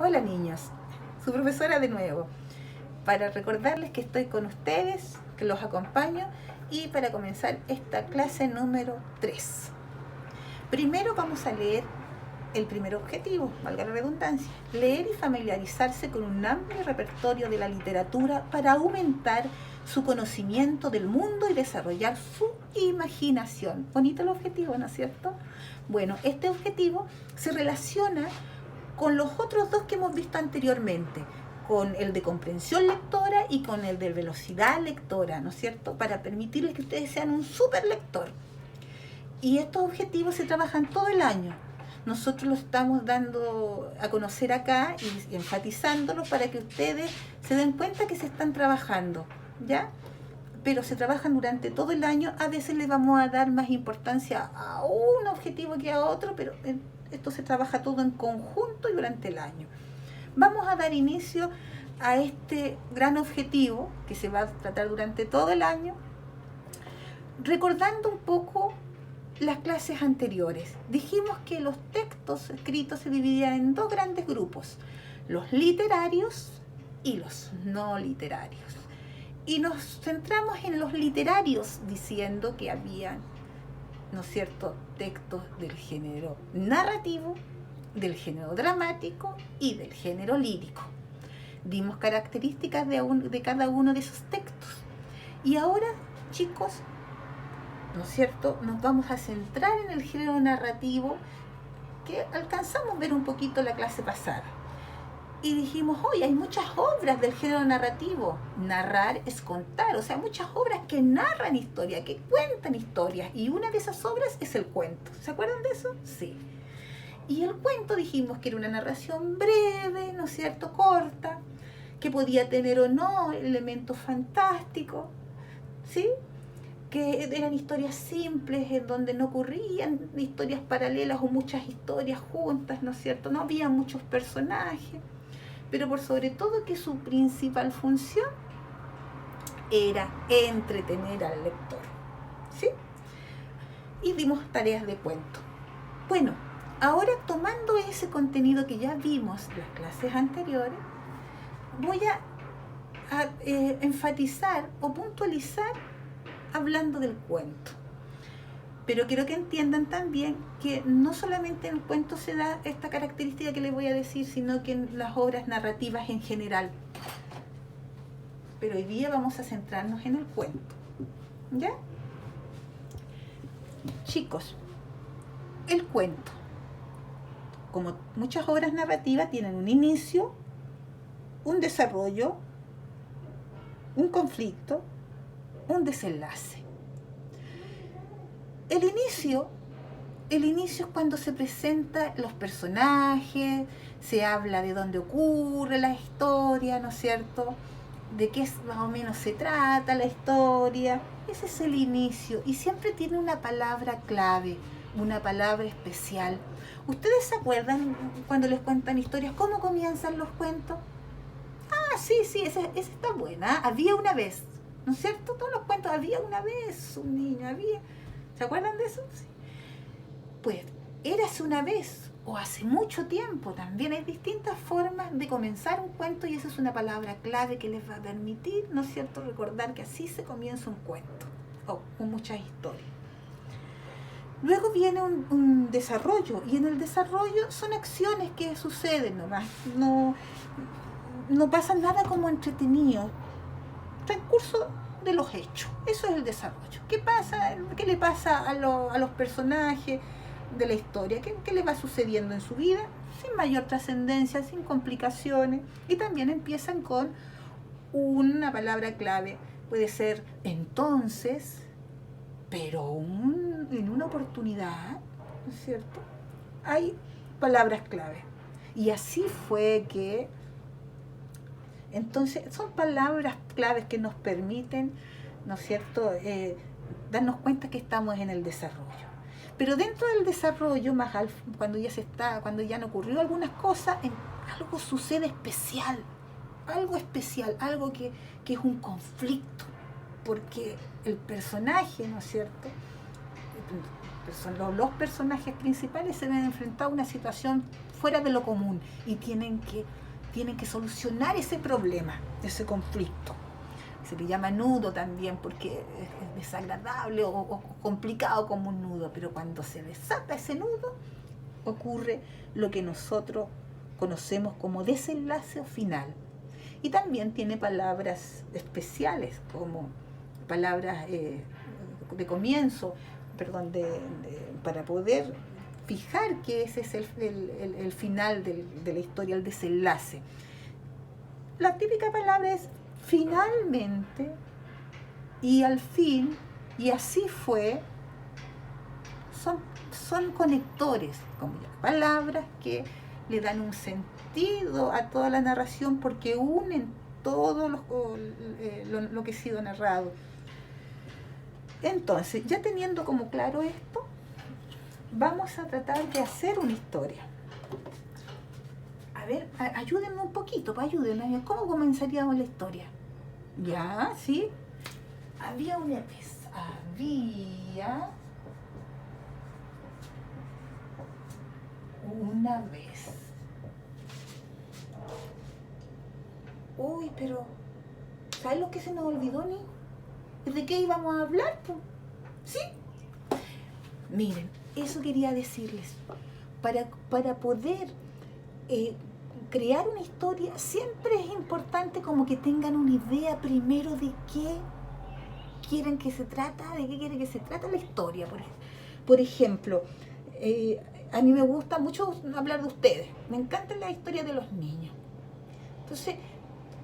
Hola niños, su profesora de nuevo, para recordarles que estoy con ustedes, que los acompaño y para comenzar esta clase número 3. Primero vamos a leer el primer objetivo, valga la redundancia, leer y familiarizarse con un amplio repertorio de la literatura para aumentar su conocimiento del mundo y desarrollar su imaginación. Bonito el objetivo, ¿no es cierto? Bueno, este objetivo se relaciona con los otros dos que hemos visto anteriormente, con el de comprensión lectora y con el de velocidad lectora, ¿no es cierto? Para permitirles que ustedes sean un super lector. Y estos objetivos se trabajan todo el año. Nosotros los estamos dando a conocer acá y enfatizándolos para que ustedes se den cuenta que se están trabajando, ¿ya? Pero se trabajan durante todo el año. A veces le vamos a dar más importancia a un objetivo que a otro, pero esto se trabaja todo en conjunto y durante el año. Vamos a dar inicio a este gran objetivo que se va a tratar durante todo el año, recordando un poco las clases anteriores. Dijimos que los textos escritos se dividían en dos grandes grupos, los literarios y los no literarios. Y nos centramos en los literarios diciendo que había, ¿no es cierto?, textos del género narrativo, del género dramático y del género lírico. Dimos características de cada uno de esos textos. Y ahora, chicos, ¿no es cierto?, nos vamos a centrar en el género narrativo que alcanzamos a ver un poquito la clase pasada. Y dijimos, oye, hay muchas obras del género narrativo. Narrar es contar, o sea, muchas obras que narran historia, que cuentan historias. Y una de esas obras es el cuento. ¿Se acuerdan de eso? Sí. Y el cuento dijimos que era una narración breve, ¿no es cierto?, corta, que podía tener o no elementos fantásticos, ¿sí?, que eran historias simples en donde no ocurrían historias paralelas o muchas historias juntas, ¿no es cierto?, no había muchos personajes, pero por sobre todo que su principal función era entretener al lector, ¿sí? Y dimos tareas de cuento. Bueno, ahora tomando ese contenido que ya vimos en las clases anteriores, voy a enfatizar o puntualizar hablando del cuento. Pero quiero que entiendan también que no solamente en el cuento se da esta característica que les voy a decir, sino que en las obras narrativas en general. Pero hoy día vamos a centrarnos en el cuento, ¿ya? Chicos, el cuento, como muchas obras narrativas, tienen un inicio, un desarrollo, un conflicto, un desenlace. El inicio es cuando se presentan los personajes, se habla de dónde ocurre la historia, ¿no es cierto?, de qué más o menos se trata la historia. Ese es el inicio y siempre tiene una palabra clave, una palabra especial. ¿Ustedes se acuerdan cuando les cuentan historias cómo comienzan los cuentos? Ah, sí, esa está buena. Había una vez, ¿no es cierto? Todos los cuentos, había una vez un niño, había... ¿Se acuerdan de eso? Sí. Pues, érase una vez o hace mucho tiempo. También hay distintas formas de comenzar un cuento y esa es una palabra clave que les va a permitir, ¿no es cierto?, recordar que así se comienza un cuento o con muchas historias. Luego viene un desarrollo y en el desarrollo son acciones que suceden nomás. No pasa nada como entretenido. Transcurso de los hechos, eso es el desarrollo. ¿Qué pasa? ¿Qué le pasa a los personajes de la historia? ¿Qué le va sucediendo en su vida? Sin mayor trascendencia, sin complicaciones. Y también empiezan con una palabra clave. Puede ser entonces, pero en una oportunidad, ¿no es cierto?, hay palabras clave. Y así fue que... Entonces, son palabras claves que nos permiten, ¿no es cierto?, darnos cuenta que estamos en el desarrollo. Pero dentro del desarrollo, cuando ya no ocurrió algunas cosas, algo sucede especial, algo que es un conflicto, porque el personaje, ¿no es cierto?, los personajes principales se ven enfrentados a una situación fuera de lo común y tienen que solucionar ese problema, ese conflicto. Se le llama nudo también porque es desagradable o complicado como un nudo, pero cuando se desata ese nudo ocurre lo que nosotros conocemos como desenlace o final. Y también tiene palabras especiales como palabras de comienzo, perdón, para poder fijar que ese es el final de la historia, el desenlace. La típica palabra es finalmente y al fin, y así fue. Son conectores, como palabras que le dan un sentido a toda la narración porque unen todo lo que ha sido narrado. Entonces, ya teniendo como claro esto, vamos a tratar de hacer una historia. A ver, ayúdenme un poquito, ayúdenme. ¿Cómo comenzaríamos la historia? Ya, ¿sí? Había una vez, una vez. Uy, pero ¿sabes lo que se nos olvidó, ni? ¿De qué íbamos a hablar? ¿Sí? Miren, eso quería decirles. Para poder crear una historia, siempre es importante como que tengan una idea primero de qué quieren que se trata, de qué quieren que se trata la historia. Por ejemplo, a mí me gusta mucho hablar de ustedes. Me encanta la historia de los niños. Entonces,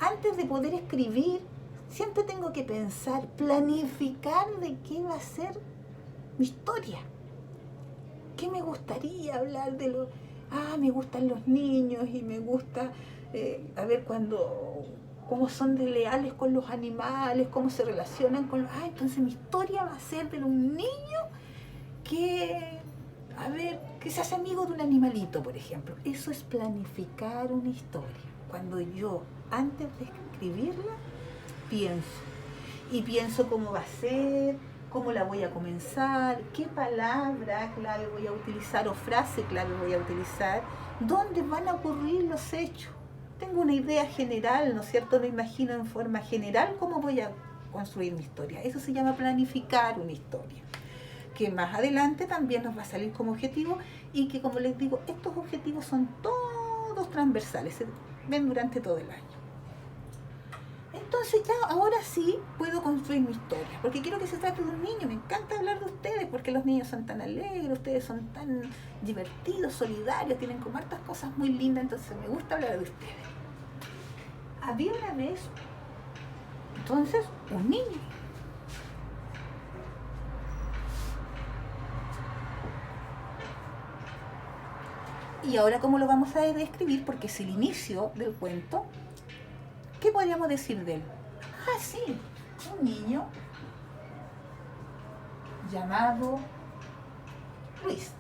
antes de poder escribir, siempre tengo que pensar, planificar de qué va a ser mi historia. ¿Qué me gustaría hablar de los... me gustan los niños y me gusta, a ver, cómo son de leales con los animales, cómo se relacionan con los... entonces mi historia va a ser de un niño que se hace amigo de un animalito, por ejemplo. Eso es planificar una historia. Cuando yo, antes de escribirla, pienso cómo va a ser, cómo la voy a comenzar, qué palabra clave voy a utilizar o frase clave voy a utilizar, dónde van a ocurrir los hechos. Tengo una idea general, ¿no es cierto? Me imagino en forma general cómo voy a construir mi historia. Eso se llama planificar una historia, que más adelante también nos va a salir como objetivo y que, como les digo, estos objetivos son todos transversales, se ven durante todo el año. Entonces ya ahora sí puedo construir mi historia, porque quiero que se trate de un niño. Me encanta hablar de ustedes, porque los niños son tan alegres, ustedes son tan divertidos, solidarios, tienen como hartas cosas muy lindas, entonces me gusta hablar de ustedes. Había una vez, entonces, un niño. Y ahora, ¿cómo lo vamos a describir? Porque es el inicio del cuento. ¿Qué podríamos decir de él? Sí, un niño llamado Luis.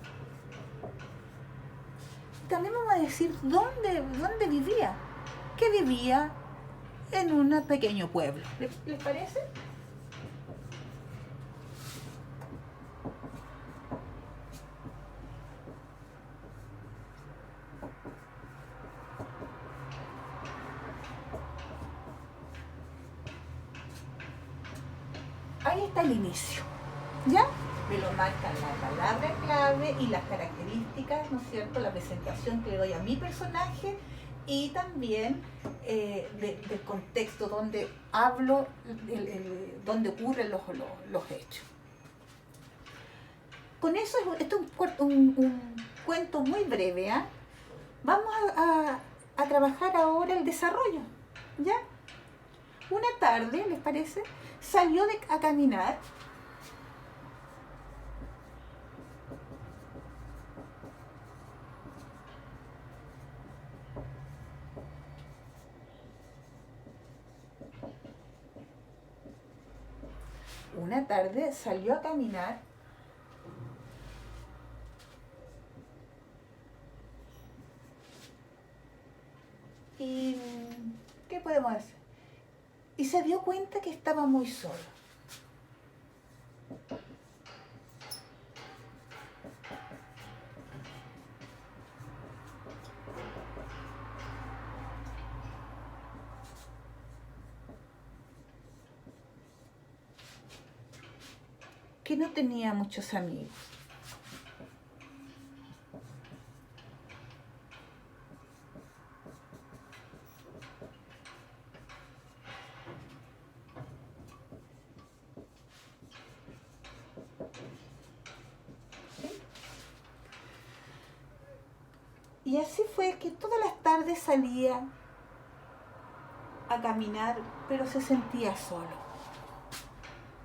También vamos a decir dónde vivía. Que vivía en un pequeño pueblo. ¿Les parece? Ahí está el inicio, ¿ya? Me lo marcan la palabra clave y las características, ¿no es cierto? La presentación que le doy a mi personaje y también del contexto donde hablo, donde ocurren los hechos. Con eso, esto es un cuento muy breve, ¿eh? Vamos a trabajar ahora el desarrollo, ¿ya? Una tarde, ¿les parece? Salió a caminar. Una tarde salió a caminar y ¿qué podemos hacer? Y se dio cuenta que estaba muy solo. que no tenía muchos amigos. Y así fue que todas las tardes salía a caminar, pero se sentía solo.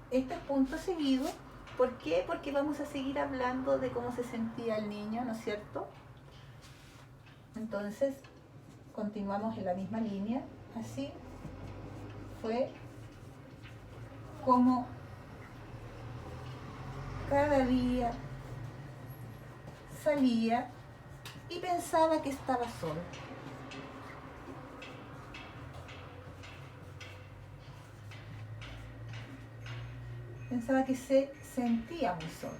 Este es punto seguido. ¿Por qué? Porque vamos a seguir hablando de cómo se sentía el niño, ¿no es cierto? Entonces, continuamos en la misma línea. Así fue como cada día salía y pensaba que estaba solo. Pensaba que se sentía muy solo.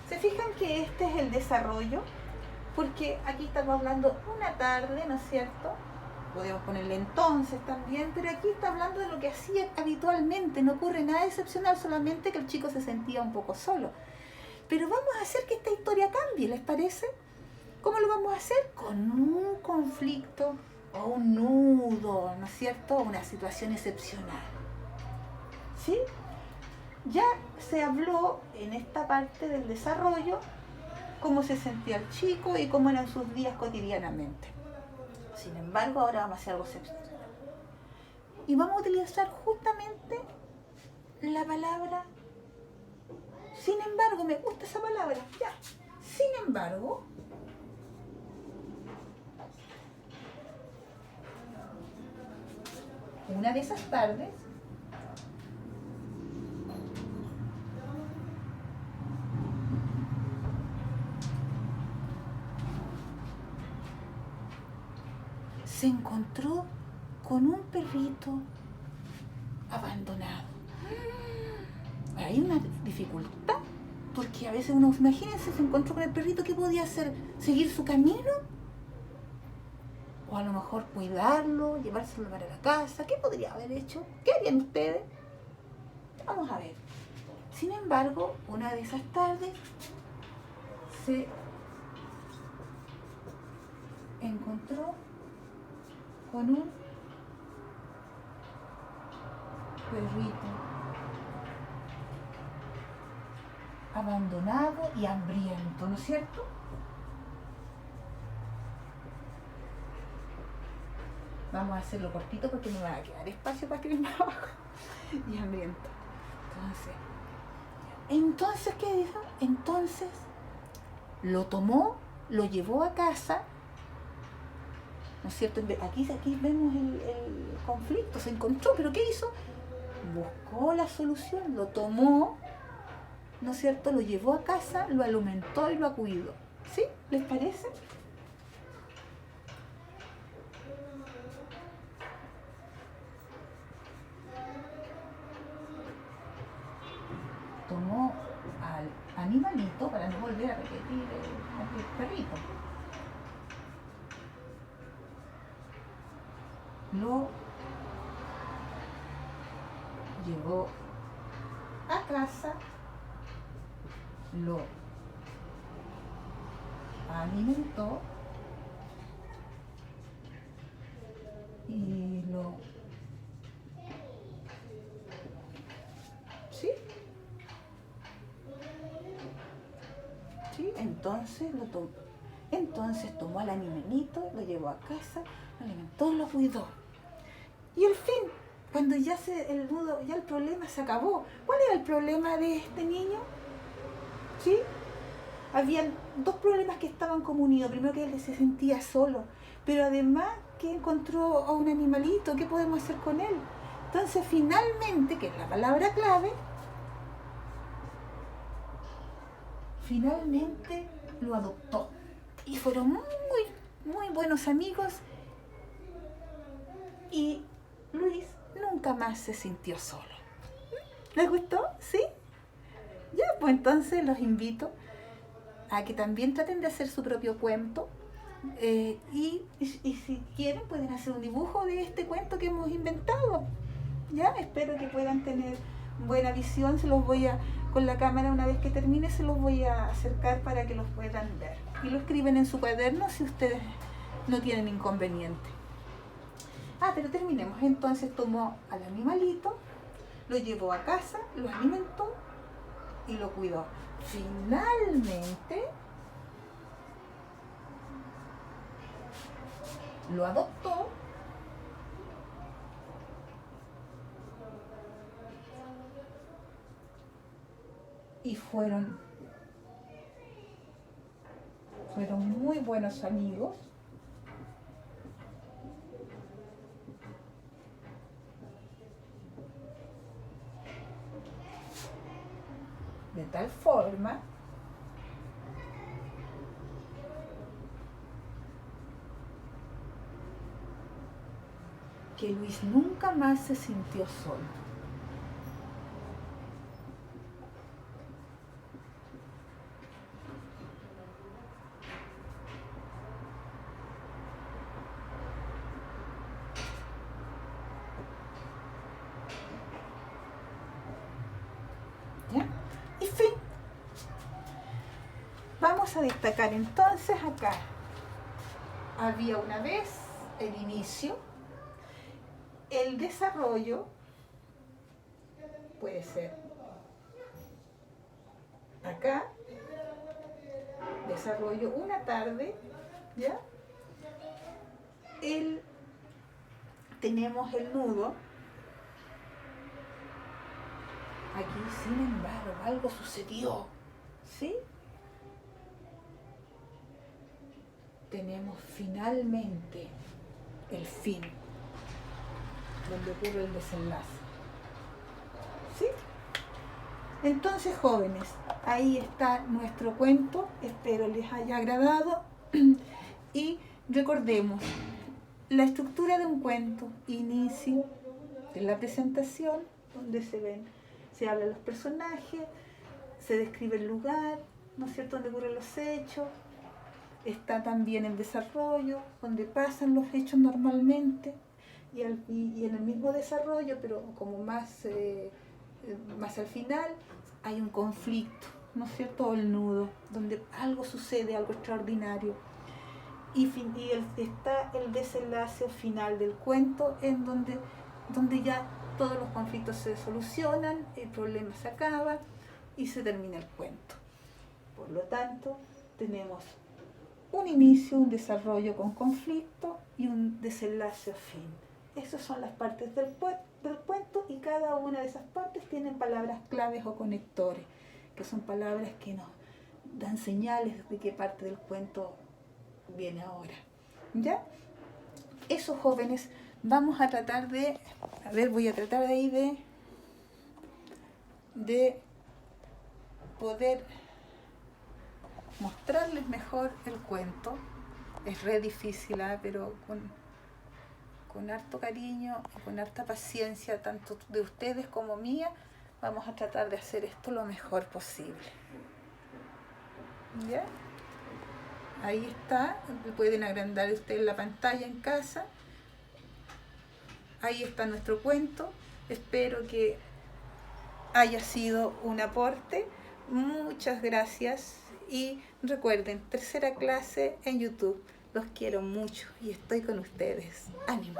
¿Se fijan que este es el desarrollo? Porque aquí estamos hablando una tarde, ¿no es cierto? Podemos ponerle entonces también, pero aquí está hablando de lo que hacía habitualmente. No ocurre nada excepcional, solamente que el chico se sentía un poco solo. Pero vamos a hacer que esta historia cambie, ¿les parece? ¿Cómo lo vamos a hacer? Con un conflicto o un nudo, ¿no es cierto? Una situación excepcional. ¿Sí? Ya se habló en esta parte del desarrollo cómo se sentía el chico y cómo eran sus días cotidianamente. Sin embargo, ahora vamos a hacer algo excepcional. Y vamos a utilizar justamente la palabra sin embargo. Me gusta esa palabra. Ya. Sin embargo, una de esas tardes, se encontró con un perrito abandonado. Hay una dificultad, porque a veces uno, imagínense, se encontró con el perrito, ¿qué podía hacer? ¿Seguir su camino? O a lo mejor cuidarlo, llevárselo para la casa. ¿Qué podría haber hecho? ¿Qué harían ustedes? Vamos a ver. Sin embargo, una de esas tardes se encontró con un perrito abandonado y hambriento, ¿no es cierto? Vamos a hacerlo cortito porque me va a quedar espacio para escribir más abajo. Y hambriento. Entonces, ¿qué dijo? Entonces lo tomó, lo llevó a casa, ¿no es cierto? Aquí vemos el conflicto, se encontró, pero ¿qué hizo? Buscó la solución, lo tomó, ¿no es cierto? Lo llevó a casa, lo alimentó y lo cuidó. ¿Sí? ¿Les parece? Tomó al animalito, para no volver a repetir el perrito, lo llevó a casa, lo alimentó y lo... ¿Sí? ¿Sí? Entonces lo tomó. Entonces tomó al animalito, lo llevó a casa, lo alimentó, lo cuidó. Y al fin, cuando ya el problema se acabó. ¿Cuál era el problema de este niño? ¿Sí? Habían dos problemas que estaban como unidos. Primero, que él se sentía solo, pero además que encontró a un animalito. ¿Qué podemos hacer con él? Entonces, finalmente, que es la palabra clave, finalmente lo adoptó. Y fueron muy buenos amigos. Y Luis nunca más se sintió solo. ¿Les gustó? ¿Sí? Ya, pues entonces los invito a que también traten de hacer su propio cuento Y si quieren pueden hacer un dibujo de este cuento que hemos inventado. Ya, espero que puedan tener buena visión. Se los voy a, con la cámara, una vez que termine, se los voy a acercar para que los puedan ver. Y lo escriben en su cuaderno si ustedes no tienen inconveniente. Pero terminemos. Entonces tomó al animalito, lo llevó a casa, lo alimentó y lo cuidó. Finalmente lo adoptó y fueron muy buenos amigos. De tal forma que Luis nunca más se sintió solo. ¿Ya? Y fin. Vamos a destacar entonces acá. Había una vez el inicio, el desarrollo, puede ser acá, desarrollo una tarde, ¿ya? Tenemos el nudo. Aquí, sin embargo, algo sucedió, ¿sí? Tenemos finalmente el fin, donde ocurre el desenlace, ¿sí? Entonces, jóvenes, ahí está nuestro cuento. Espero les haya agradado. Y recordemos, la estructura de un cuento: inicio, de la presentación, donde se hablan los personajes, se describe el lugar, ¿no es cierto?, donde ocurren los hechos. Está también el desarrollo, donde pasan los hechos normalmente, y en el mismo desarrollo, pero como más al final, hay un conflicto, ¿no es cierto?, o el nudo, donde algo sucede, algo extraordinario. Y está el desenlace final del cuento, en donde ya todos los conflictos se solucionan, el problema se acaba y se termina el cuento. Por lo tanto, tenemos un inicio, un desarrollo con conflicto y un desenlace fin. Esas son las partes del cuento, y cada una de esas partes tienen palabras claves o conectores, que son palabras que nos dan señales de qué parte del cuento viene ahora. ¿Ya? Eso, jóvenes, vamos a tratar de... voy a tratar de ahí de poder mostrarles mejor el cuento. Es re difícil, pero con harto cariño y con harta paciencia, tanto de ustedes como mía, vamos a tratar de hacer esto lo mejor posible. ¿Ya? Ahí está, pueden agrandar ustedes la pantalla en casa. Ahí está nuestro cuento. Espero que haya sido un aporte. Muchas gracias. Y recuerden, 3ª clase en YouTube. Los quiero mucho y estoy con ustedes. ¡Ánimo!